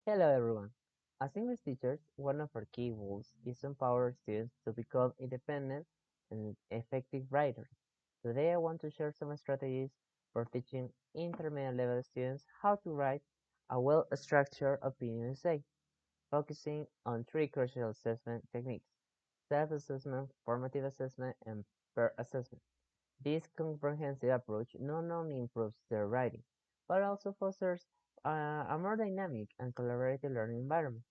Hello everyone. As English teachers, one of our key goals is to empower students to become independent and effective writers. Today I want to share some strategies for teaching intermediate level students how to write a well-structured opinion essay, focusing on three crucial assessment techniques: self-assessment, formative assessment, and peer assessment. This comprehensive approach not only improves their writing, but also fosters a more dynamic and collaborative learning environment.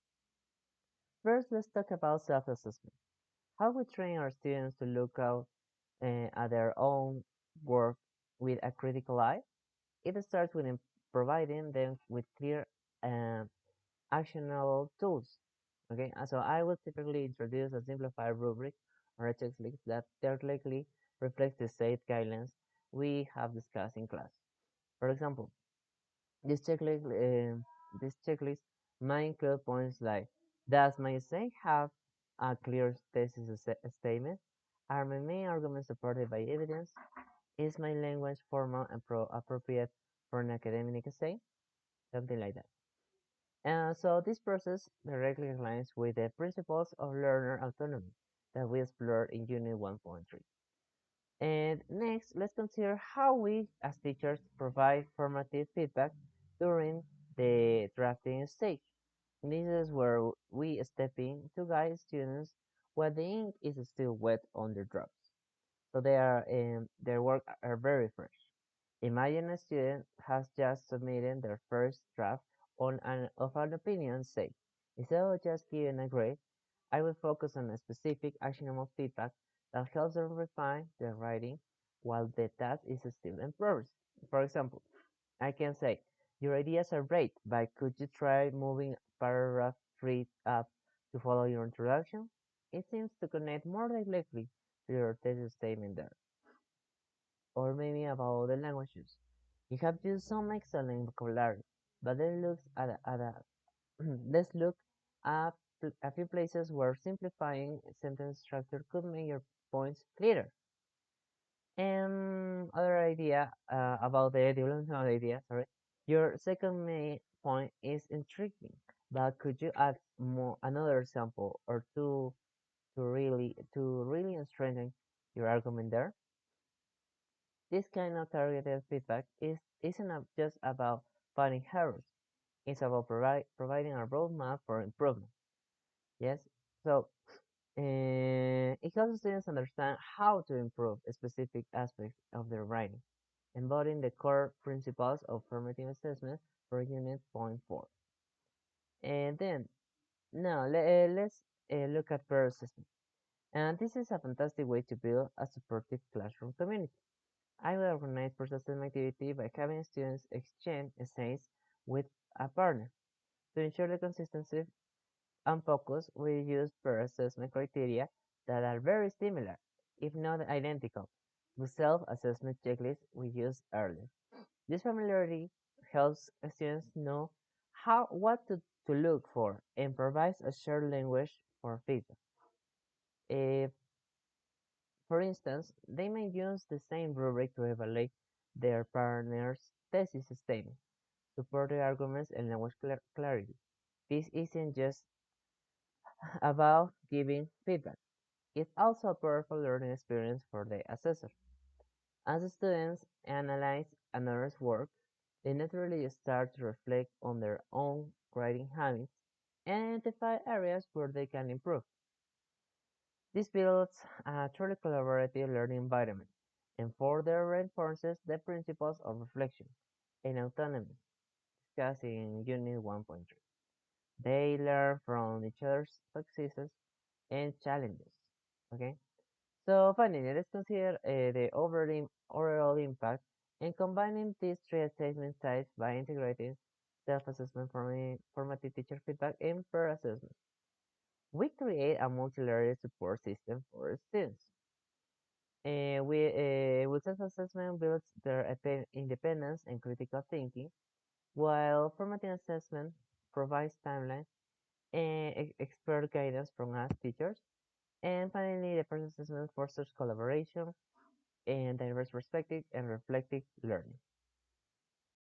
First, let's talk about self-assessment. How we train our students to look out at their own work with a critical eye. It starts with providing them with clear and actionable tools. Okay, so I will typically introduce a simplified rubric or a checklist that directly reflects the state guidelines we have discussed in class. For example, this checklist, this checklist might include points like: Does my essay have a clear thesis statement? Are my main arguments supported by evidence? Is my language formal and appropriate for an academic essay? Something like that. So this process directly aligns with the principles of learner autonomy that we explored in Unit 1.3. And next, let's consider how we, as teachers, provide formative feedback during the drafting stage. This is where we step in to guide students when the ink is still wet on their drafts, so their work are very fresh. Imagine a student has just submitted their first draft of an opinion. Say, instead of just giving a grade, I will focus on a specific actionable feedback that helps them refine their writing while the task is still in progress. For example, I can say, your ideas are great, but could you try moving paragraph 3 up to follow your introduction? It seems to connect more directly to your thesis statement there. Or maybe about the languages. You have used some excellent vocabulary, but let's look at a few places where simplifying sentence structure could make your points clearer. And other idea about the developmental idea, sorry. Your second main point is intriguing, but could you add more another example or two to really strengthen your argument there? This kind of targeted feedback isn't just about finding errors. It's about providing a roadmap for improvement. Yes. So it helps students understand how to improve specific aspects of their writing, embodying the core principles of formative assessment for Unit Point 4. And then, now let's look at peer assessment. And this is a fantastic way to build a supportive classroom community. I will organize peer assessment activity by having students exchange essays with a partner. To ensure the consistency and focus, we use peer assessment criteria that are very similar, if not identical, to self-assessment checklists we used earlier. This familiarity helps students know what to look for and provides a shared language for feedback. If, for instance, they may use the same rubric to evaluate their partner's thesis statement, support the arguments, and language clarity. This isn't just about giving feedback. It's also a powerful learning experience for the assessor. As the students analyze another's work, they naturally start to reflect on their own writing habits and identify areas where they can improve. This builds a truly collaborative learning environment and further reinforces the principles of reflection and autonomy discussed in Unit 1.3. They learn from each other's successes and challenges. Okay? So finally, let's consider the overall impact and combining these three assessment types by integrating self-assessment, formative teacher feedback, and peer assessment. We create a multi-layered support system for students. With self-assessment builds their independence and critical thinking, while formative assessment provides timeline and expert guidance from us teachers. And finally, the peer assessment fosters collaboration and diverse perspective and reflective learning.